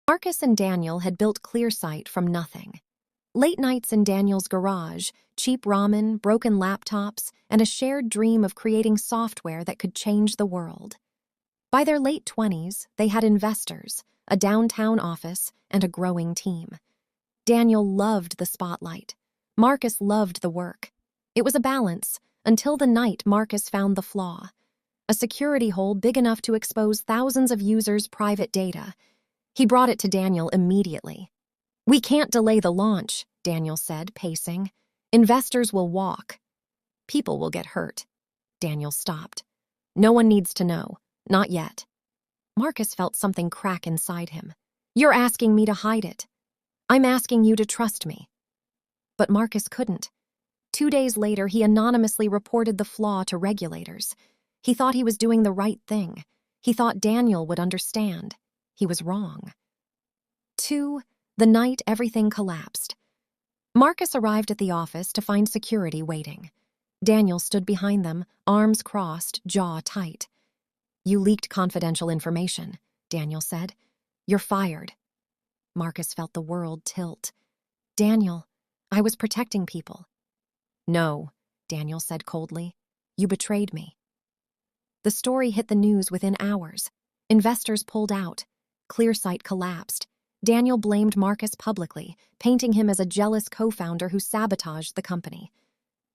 Marcus and Daniel had built ClearSight from nothing. Late nights in Daniel's garage, cheap ramen, broken laptops, and a shared dream of creating software that could change the world. By their late 20s, they had investors, a downtown office, and a growing team. Daniel loved the spotlight. Marcus loved the work. It was a balance, until the night Marcus found the flaw. A security hole big enough to expose thousands of users' private data. He brought it to Daniel immediately. "We can't delay the launch," Daniel said, pacing. "Investors will walk. People will get hurt." Daniel stopped. "No one needs to know. Not yet." Marcus felt something crack inside him. "You're asking me to hide it. I'm asking you to trust me." But Marcus couldn't. 2 days later, he anonymously reported the flaw to regulators. He thought he was doing the right thing. He thought Daniel would understand. He was wrong. 2. The night everything collapsed. Marcus arrived at the office to find security waiting. Daniel stood behind them, arms crossed, jaw tight. "You leaked confidential information," Daniel said. "You're fired." Marcus felt the world tilt. "Daniel, I was protecting people." "No," Daniel said coldly. "You betrayed me." The story hit the news within hours. Investors pulled out. ClearSight collapsed. Daniel blamed Marcus publicly, painting him as a jealous co-founder who sabotaged the company.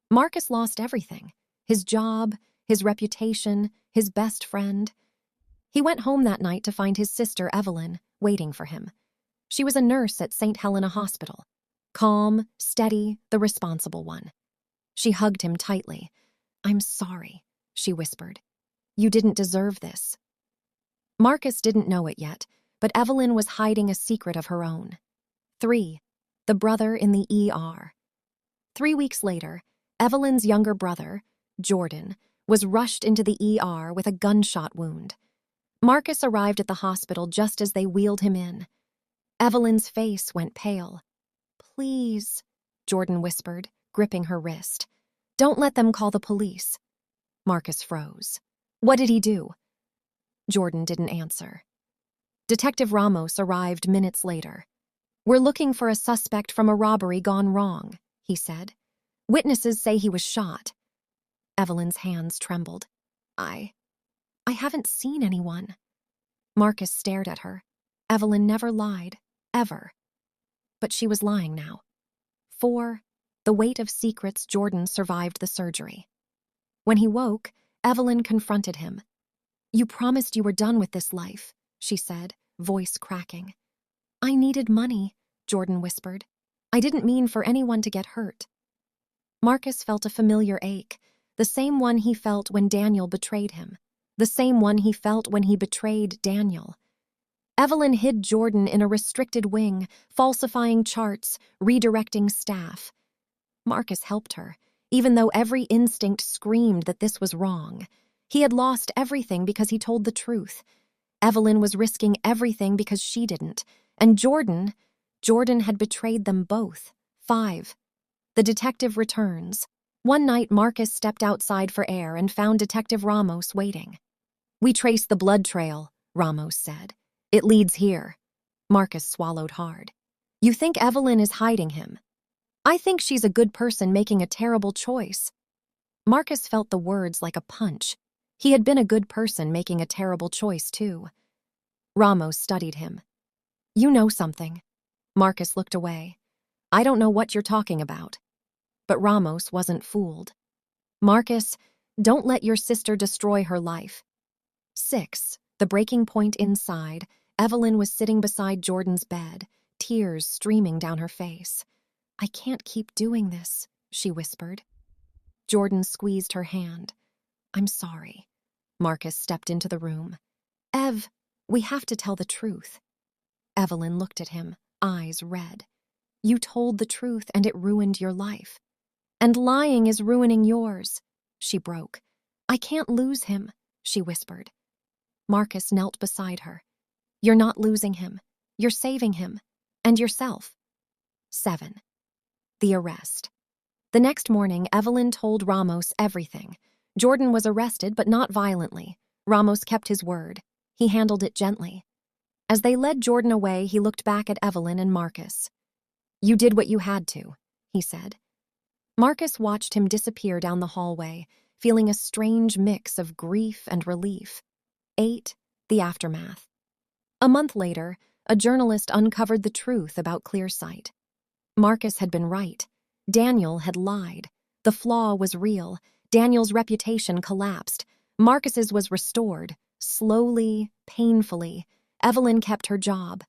Marcus lost everything: his job, his reputation, his best friend. He went home that night to find his sister Evelyn waiting for him. She was a nurse at St. Helena Hospital. Calm, steady, the responsible one. She hugged him tightly. "I'm sorry," she whispered. "You didn't deserve this." Marcus didn't know it yet, but Evelyn was hiding a secret of her own. 3. The brother in the ER. 3 weeks later, Evelyn's younger brother, Jordan, was rushed into the ER with a gunshot wound. Marcus arrived at the hospital just as they wheeled him in. Evelyn's face went pale. "Please," Jordan whispered, gripping her wrist. "Don't let them call the police." Marcus froze. "What did he do?" Jordan didn't answer. Detective Ramos arrived minutes later. "We're looking for a suspect from a robbery gone wrong," he said. "Witnesses say he was shot." Evelyn's hands trembled. I haven't seen anyone." Marcus stared at her. Evelyn never lied, ever. But she was lying now. 4. The weight of secrets. Jordan survived the surgery. When he woke, Evelyn confronted him. "You promised you were done with this life," she said, voice cracking. "I needed money," Jordan whispered. "I didn't mean for anyone to get hurt." Marcus felt a familiar ache, the same one he felt when Daniel betrayed him, the same one he felt when he betrayed Daniel. Evelyn hid Jordan in a restricted wing, falsifying charts, redirecting staff. Marcus helped her, even though every instinct screamed that this was wrong. He had lost everything because he told the truth. Evelyn was risking everything because she didn't. And Jordan had betrayed them both. 5. The detective returns. One night, Marcus stepped outside for air and found Detective Ramos waiting. "We traced the blood trail," Ramos said. "It leads here." Marcus swallowed hard. "You think Evelyn is hiding him?" "I think she's a good person making a terrible choice." Marcus felt the words like a punch. He had been a good person making a terrible choice, too. Ramos studied him. "You know something." Marcus looked away. "I don't know what you're talking about." But Ramos wasn't fooled. "Marcus, don't let your sister destroy her life." 6. The breaking point inside. Evelyn was sitting beside Jordan's bed, tears streaming down her face. "I can't keep doing this," she whispered. Jordan squeezed her hand. "I'm sorry." Marcus stepped into the room. "Ev, we have to tell the truth." Evelyn looked at him, eyes red. "You told the truth and it ruined your life. And lying is ruining yours." She broke. "I can't lose him," she whispered. Marcus knelt beside her. "You're not losing him. You're saving him. And yourself." 7. The arrest. The next morning, Evelyn told Ramos everything. Jordan was arrested, but not violently. Ramos kept his word. He handled it gently. As they led Jordan away, he looked back at Evelyn and Marcus. "You did what you had to," he said. Marcus watched him disappear down the hallway, feeling a strange mix of grief and relief. 8. The aftermath. A month later, a journalist uncovered the truth about Clearsight. Marcus had been right. Daniel had lied. The flaw was real. Daniel's reputation collapsed. Marcus's was restored. Slowly, painfully. Evelyn kept her job.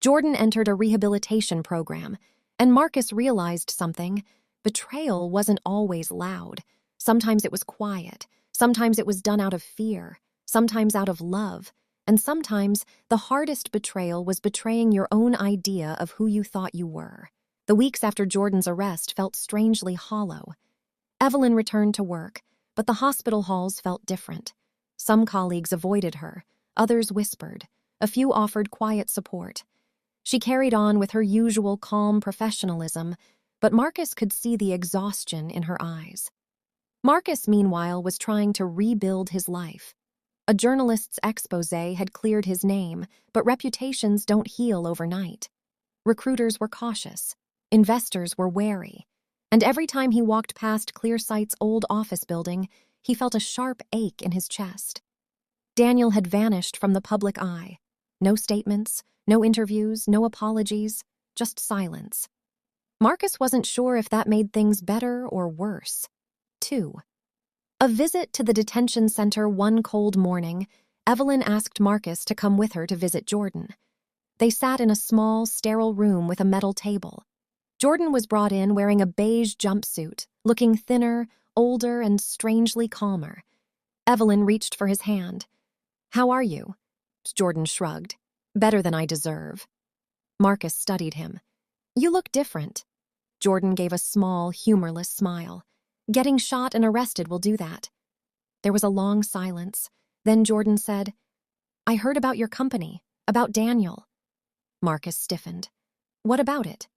Jordan entered a rehabilitation program. And Marcus realized something. Betrayal wasn't always loud. Sometimes it was quiet. Sometimes it was done out of fear. Sometimes out of love. And sometimes the hardest betrayal was betraying your own idea of who you thought you were. The weeks after Jordan's arrest felt strangely hollow. Evelyn returned to work, but the hospital halls felt different. Some colleagues avoided her, others whispered, a few offered quiet support. She carried on with her usual calm professionalism, but Marcus could see the exhaustion in her eyes. Marcus, meanwhile, was trying to rebuild his life. A journalist's exposé had cleared his name, but reputations don't heal overnight. Recruiters were cautious. Investors were wary. And every time he walked past Clearsight's old office building, he felt a sharp ache in his chest. Daniel had vanished from the public eye. No statements, no interviews, no apologies, just silence. Marcus wasn't sure if that made things better or worse. 2. A visit to the detention center one cold morning, Evelyn asked Marcus to come with her to visit Jordan. They sat in a small, sterile room with a metal table. Jordan was brought in wearing a beige jumpsuit, looking thinner, older, and strangely calmer. Evelyn reached for his hand. "How are you?" Jordan shrugged. "Better than I deserve." Marcus studied him. "You look different." Jordan gave a small, humorless smile. "Getting shot and arrested will do that." There was a long silence. Then Jordan said, "I heard about your company, about Daniel." Marcus stiffened. "What about it?"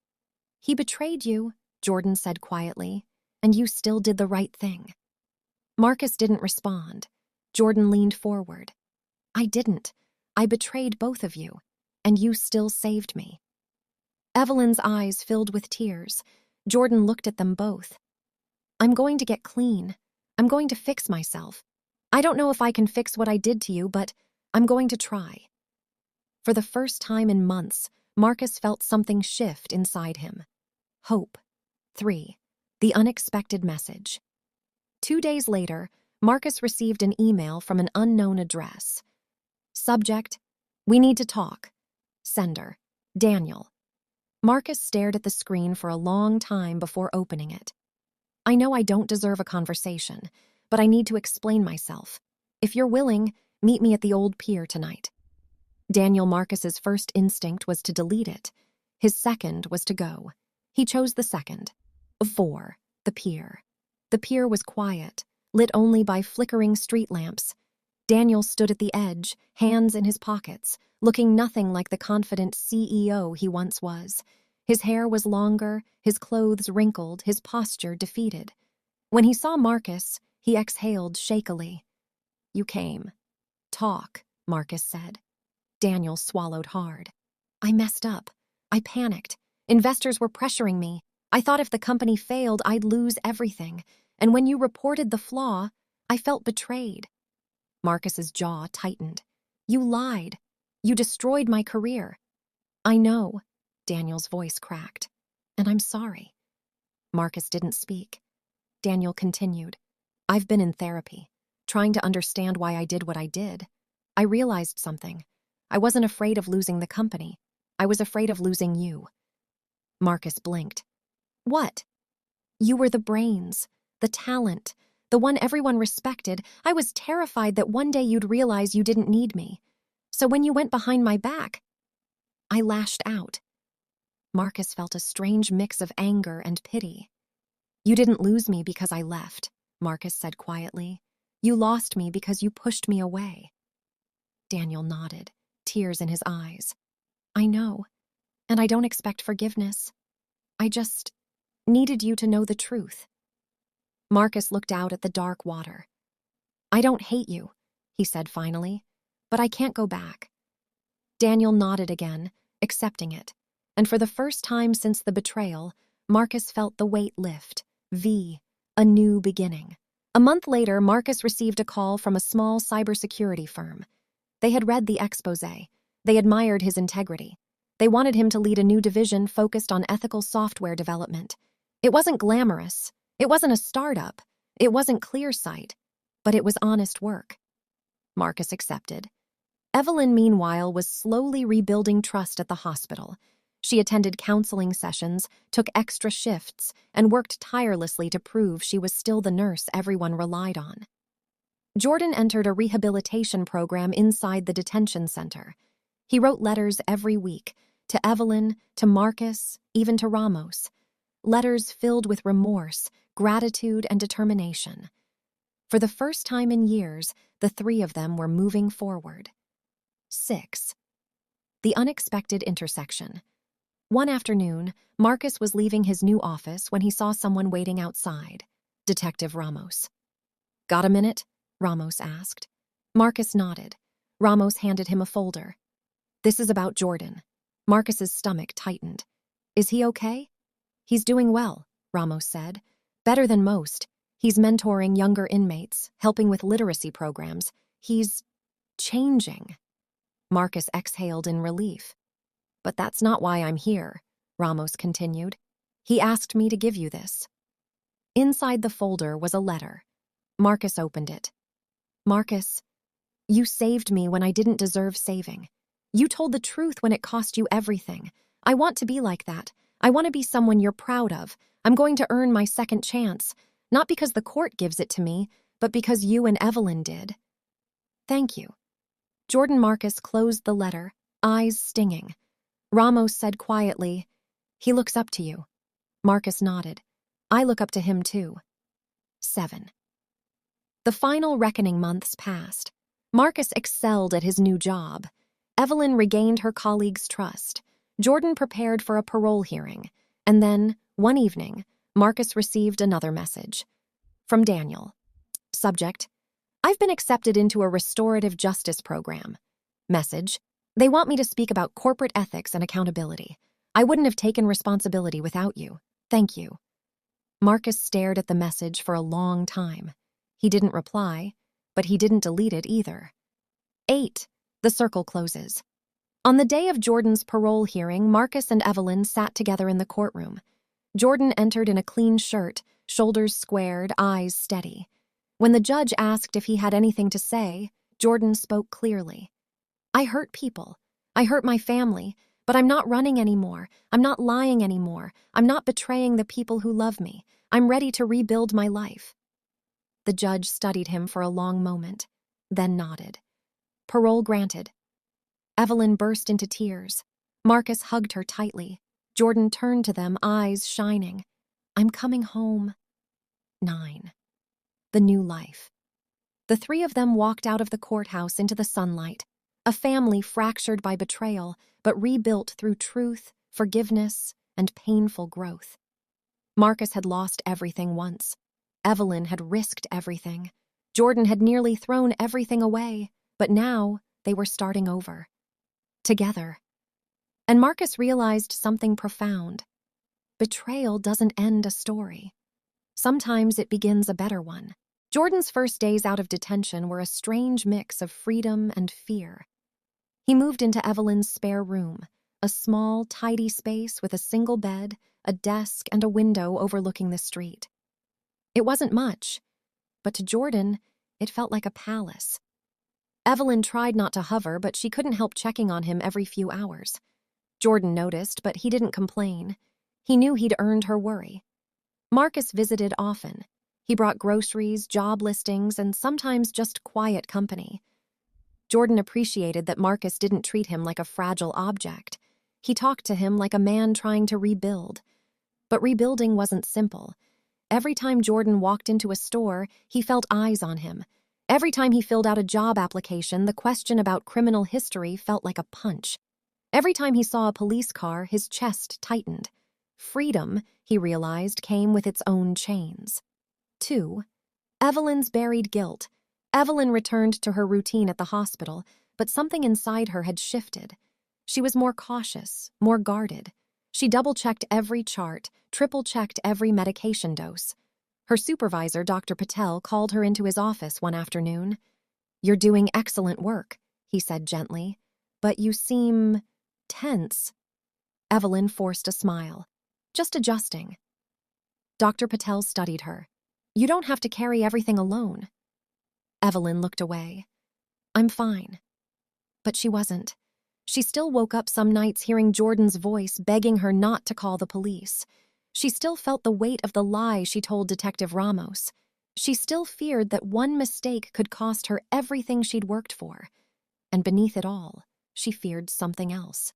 "He betrayed you," Jordan said quietly, "and you still did the right thing." Marcus didn't respond. Jordan leaned forward. "I didn't. I betrayed both of you, and you still saved me." Evelyn's eyes filled with tears. Jordan looked at them both. "I'm going to get clean. I'm going to fix myself. I don't know if I can fix what I did to you, but I'm going to try." For the first time in months, Marcus felt something shift inside him. Hope. 3. The unexpected message. 2 days later, Marcus received an email from an unknown address. Subject: "We need to talk." Sender: Daniel. Marcus stared at the screen for a long time before opening it. "I know I don't deserve a conversation, but I need to explain myself. If you're willing, meet me at the old pier tonight." Daniel Marcus's first instinct was to delete it. His second was to go. He chose the second. 4. The pier. The pier was quiet, lit only by flickering street lamps. Daniel stood at the edge, hands in his pockets, looking nothing like the confident CEO he once was. His hair was longer, his clothes wrinkled, his posture defeated. When he saw Marcus, he exhaled shakily. "You came. Talk," Marcus said. Daniel swallowed hard. "I messed up. I panicked. Investors were pressuring me. I thought if the company failed, I'd lose everything. And when you reported the flaw, I felt betrayed." Marcus's jaw tightened. "You lied. You destroyed my career." "I know," Daniel's voice cracked. "And I'm sorry." Marcus didn't speak. Daniel continued. "I've been in therapy, trying to understand why I did what I did. I realized something. I wasn't afraid of losing the company. I was afraid of losing you." Marcus blinked. "What?" "You were the brains, the talent, the one everyone respected. I was terrified that one day you'd realize you didn't need me. So when you went behind my back, I lashed out." Marcus felt a strange mix of anger and pity. "You didn't lose me because I left," Marcus said quietly. "You lost me because you pushed me away." Daniel nodded, tears in his eyes. "I know, and I don't expect forgiveness. I just needed you to know the truth." Marcus looked out at the dark water. "I don't hate you," he said finally, "but I can't go back." Daniel nodded again, accepting it. And for the first time since the betrayal, Marcus felt the weight lift. A new beginning. A month later, Marcus received a call from a small cybersecurity firm. They had read the exposé. They admired his integrity. They wanted him to lead a new division focused on ethical software development. It wasn't glamorous. It wasn't a startup. It wasn't Clearsight. But it was honest work. Marcus accepted. Evelyn, meanwhile, was slowly rebuilding trust at the hospital. She attended counseling sessions, took extra shifts, and worked tirelessly to prove she was still the nurse everyone relied on. Jordan entered a rehabilitation program inside the detention center. He wrote letters every week, to Evelyn, to Marcus, even to Ramos. Letters filled with remorse, gratitude, and determination. For the first time in years, the three of them were moving forward. 6. The unexpected intersection. One afternoon, Marcus was leaving his new office when he saw someone waiting outside. Detective Ramos. "Got a minute?" Ramos asked. Marcus nodded. Ramos handed him a folder. "This is about Jordan." Marcus's stomach tightened. "Is he okay?" "He's doing well," Ramos said. "Better than most. He's mentoring younger inmates, helping with literacy programs. He's changing." Marcus exhaled in relief. "But that's not why I'm here," Ramos continued. "He asked me to give you this." Inside the folder was a letter. Marcus opened it. "Marcus, you saved me when I didn't deserve saving. You told the truth when it cost you everything. I want to be like that. I want to be someone you're proud of. I'm going to earn my second chance, not because the court gives it to me, but because you and Evelyn did. Thank you." Jordan Marcus closed the letter, eyes stinging. Ramos said quietly, "He looks up to you." Marcus nodded. "I look up to him too." 7. The final reckoning months passed. Marcus excelled at his new job. Evelyn regained her colleagues' trust. Jordan prepared for a parole hearing. And then, one evening, Marcus received another message. From Daniel. Subject: "I've been accepted into a restorative justice program." Message: "They want me to speak about corporate ethics and accountability. I wouldn't have taken responsibility without you. Thank you." Marcus stared at the message for a long time. He didn't reply, but he didn't delete it either. 8. The circle closes. On the day of Jordan's parole hearing, Marcus and Evelyn sat together in the courtroom. Jordan entered in a clean shirt, shoulders squared, eyes steady. When the judge asked if he had anything to say, Jordan spoke clearly. "I hurt people. I hurt my family, but I'm not running anymore. I'm not lying anymore. I'm not betraying the people who love me. I'm ready to rebuild my life." The judge studied him for a long moment, then nodded. Parole granted. Evelyn burst into tears. Marcus hugged her tightly. Jordan turned to them, eyes shining. "I'm coming home." 9. The new life. The three of them walked out of the courthouse into the sunlight, a family fractured by betrayal, but rebuilt through truth, forgiveness, and painful growth. Marcus had lost everything once. Evelyn had risked everything. Jordan had nearly thrown everything away, but now they were starting over. Together. And Marcus realized something profound. Betrayal doesn't end a story. Sometimes it begins a better one. Jordan's first days out of detention were a strange mix of freedom and fear. He moved into Evelyn's spare room, a small, tidy space with a single bed, a desk, and a window overlooking the street. It wasn't much, but to Jordan, it felt like a palace. Evelyn tried not to hover, but she couldn't help checking on him every few hours. Jordan noticed, but he didn't complain. He knew he'd earned her worry. Marcus visited often. He brought groceries, job listings, and sometimes just quiet company. Jordan appreciated that Marcus didn't treat him like a fragile object. He talked to him like a man trying to rebuild. But rebuilding wasn't simple. Every time Jordan walked into a store, he felt eyes on him. Every time he filled out a job application, the question about criminal history felt like a punch. Every time he saw a police car, his chest tightened. Freedom, he realized, came with its own chains. 2. Evelyn's buried guilt. Evelyn returned to her routine at the hospital, but something inside her had shifted. She was more cautious, more guarded. She double-checked every chart, triple-checked every medication dose. Her supervisor, Dr. Patel, called her into his office one afternoon. "You're doing excellent work," he said gently, "but you seem tense." Evelyn forced a smile. "Just adjusting." Dr. Patel studied her. "You don't have to carry everything alone." Evelyn looked away. "I'm fine." But she wasn't. She still woke up some nights hearing Jordan's voice begging her not to call the police. She still felt the weight of the lie she told Detective Ramos. She still feared that one mistake could cost her everything she'd worked for. And beneath it all, she feared something else.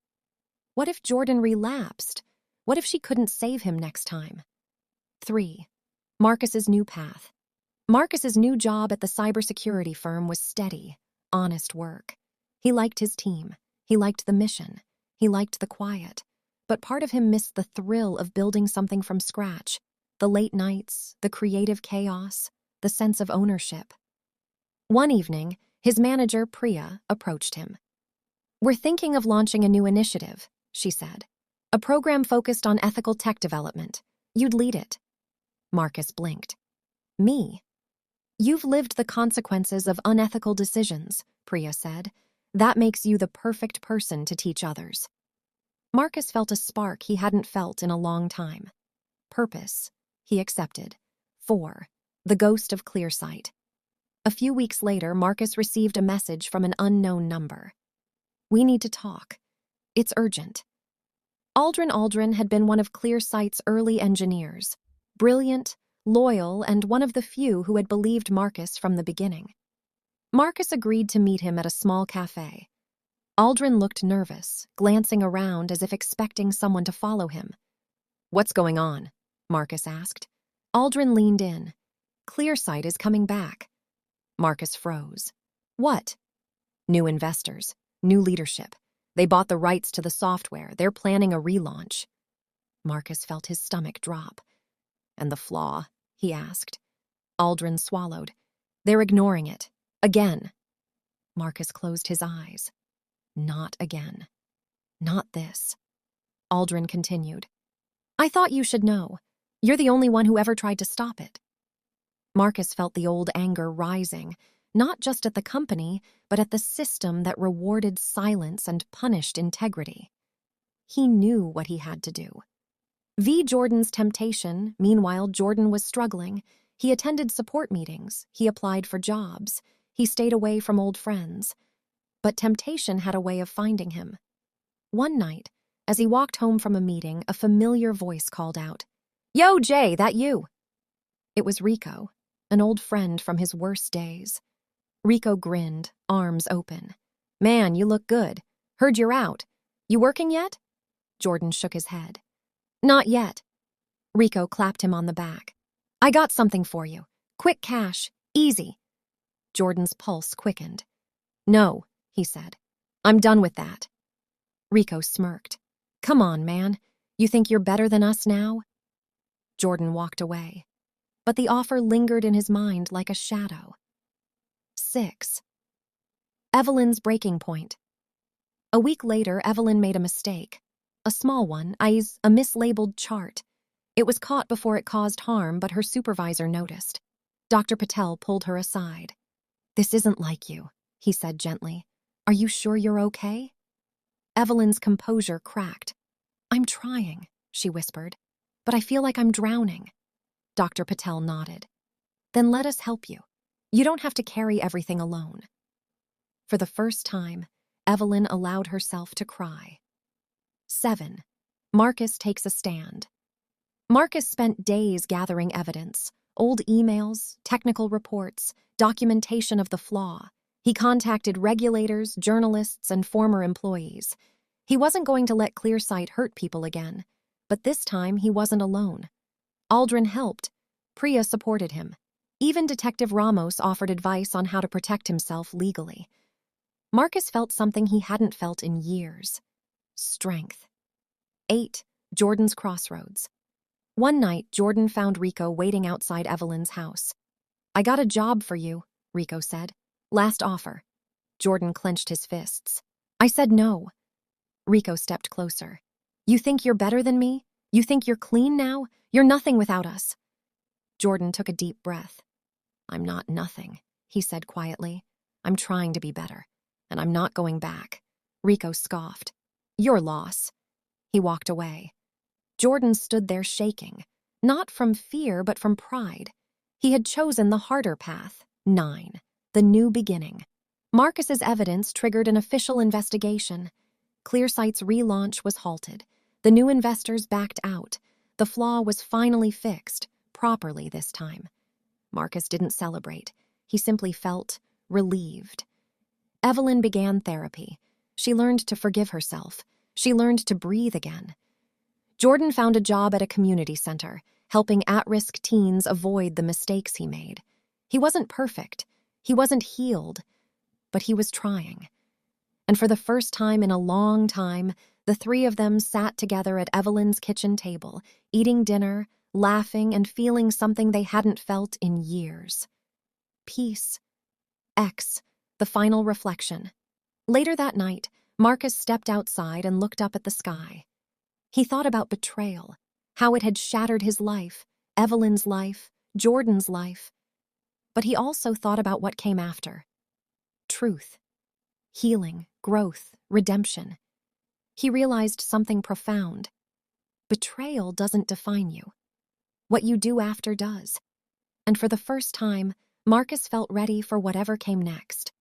What if Jordan relapsed? What if she couldn't save him next time? 3. Marcus's new path. Marcus's new job at the cybersecurity firm was steady, honest work. He liked his team. He liked the mission. He liked the quiet. But part of him missed the thrill of building something from scratch. The late nights, the creative chaos, the sense of ownership. One evening, his manager, Priya, approached him. "We're thinking of launching a new initiative," she said. "A program focused on ethical tech development. You'd lead it." Marcus blinked. "Me?" "You've lived the consequences of unethical decisions," Priya said. "That makes you the perfect person to teach others." Marcus felt a spark he hadn't felt in a long time. Purpose, he accepted. 4. The ghost of Clearsight. A few weeks later, Marcus received a message from an unknown number. "We need to talk. It's urgent." Aldrin had been one of Clearsight's early engineers. Brilliant, loyal, and one of the few who had believed Marcus from the beginning. Marcus agreed to meet him at a small cafe. Aldrin looked nervous, glancing around as if expecting someone to follow him. "What's going on?" Marcus asked. Aldrin leaned in. "Clearsight is coming back." Marcus froze. "What?" "New investors, new leadership. They bought the rights to the software. They're planning a relaunch." Marcus felt his stomach drop. "And the flaw?" he asked. Aldrin swallowed. "They're ignoring it. Again." Marcus closed his eyes. "Not again. Not this." Aldrin continued. "I thought you should know. You're the only one who ever tried to stop it." Marcus felt the old anger rising, not just at the company, but at the system that rewarded silence and punished integrity. He knew what he had to do. Jordan's temptation, meanwhile, Jordan was struggling. He attended support meetings. He applied for jobs. He stayed away from old friends. But temptation had a way of finding him. One night, as he walked home from a meeting, a familiar voice called out, "Yo, Jay, that you?" It was Rico, an old friend from his worst days. Rico grinned, arms open. "Man, you look good. Heard you're out. You working yet?" Jordan shook his head. "Not yet." Rico clapped him on the back. "I got something for you. Quick cash. Easy." Jordan's pulse quickened. "No," he said. "I'm done with that." Rico smirked. "Come on, man. You think you're better than us now?" Jordan walked away. But the offer lingered in his mind like a shadow. 6. Evelyn's breaking point. A week later, Evelyn made a mistake. A small one, a mislabeled chart. It was caught before it caused harm, but her supervisor noticed. Dr. Patel pulled her aside. "This isn't like you," he said gently. "Are you sure you're okay?" Evelyn's composure cracked. "I'm trying," she whispered, "but I feel like I'm drowning." Dr. Patel nodded. "Then let us help you. You don't have to carry everything alone." For the first time, Evelyn allowed herself to cry. 7. Marcus takes a stand. Marcus spent days gathering evidence, old emails, technical reports, documentation of the flaw. He contacted regulators, journalists, and former employees. He wasn't going to let Clearsight hurt people again, but this time he wasn't alone. Aldrin helped. Priya supported him. Even Detective Ramos offered advice on how to protect himself legally. Marcus felt something he hadn't felt in years. Strength. 8. Jordan's crossroads. One night, Jordan found Rico waiting outside Evelyn's house. "I got a job for you," Rico said. "Last offer." Jordan clenched his fists. "I said no." Rico stepped closer. You think you're better than me? You think you're clean now? You're nothing without us. Jordan took a deep breath. I'm not nothing, he said quietly. I'm trying to be better, and I'm not going back. Rico scoffed. Your loss. He walked away. Jordan stood there shaking, not from fear but from pride. He had chosen the harder path, 9, the new beginning. Marcus's evidence triggered an official investigation. Clearsight's relaunch was halted. The new investors backed out. The flaw was finally fixed, properly this time. Marcus didn't celebrate. He simply felt relieved. Evelyn began therapy. She learned to forgive herself. She learned to breathe again. Jordan found a job at a community center, helping at-risk teens avoid the mistakes he made. He wasn't perfect. He wasn't healed. But he was trying. And for the first time in a long time, the three of them sat together at Evelyn's kitchen table, eating dinner, laughing, and feeling something they hadn't felt in years. Peace. X, the final reflection. Later that night, Marcus stepped outside and looked up at the sky. He thought about betrayal, how it had shattered his life, Evelyn's life, Jordan's life. But he also thought about what came after. Truth. Healing, growth, redemption. He realized something profound. Betrayal doesn't define you. What you do after does. And for the first time, Marcus felt ready for whatever came next.